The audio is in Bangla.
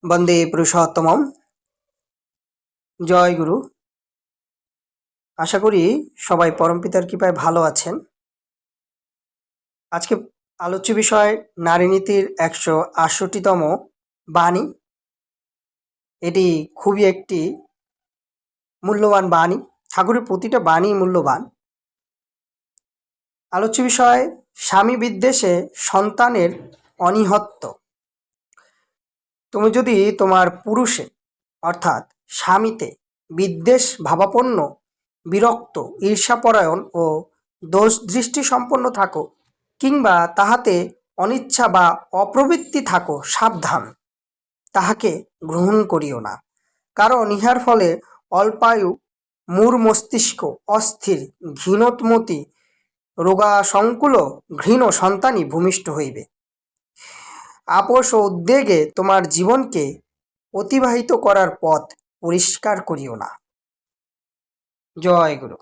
বন্দে পুরুষোত্তমম। জয় গুরু। আশা করি সবাই পরমপিতার কৃপায় ভালো আছেন। আজকে আলোচ্য বিষয় নারী নীতির 168তম বাণী। এটি খুবই একটি মূল্যবান বাণী। ঠাকুরের প্রতিটা বাণী মূল্যবান। আলোচ্য বিষয় স্বামী বিদ্বেষে সন্তানের অনিহত্য। তুমি যদি তোমার পুরুষে অর্থাৎ স্বামীতে বিদ্বেষ ভাবাপন্ন, বিরক্ত, ঈর্ষাপরায়ণ ও দোষ দৃষ্টি সম্পন্ন থাকো, কিংবা তাহাতে অনিচ্ছা বা অপ্রবৃত্তি থাকো, সাবধান, তাহাকে গ্রহণ করিও না। কারণ ইহার ফলে অল্পায়ু, মূর মস্তিষ্ক অস্থির, ঘৃণোৎমতি, রোগাসংকুল ঘৃণ সন্তানই ভূমিষ্ঠ হইবে। আপোষ ও উদ্বেগে তোমার জীবনকে অতিবাহিত করার পথ পরিষ্কার করিও না। জয় গুরু।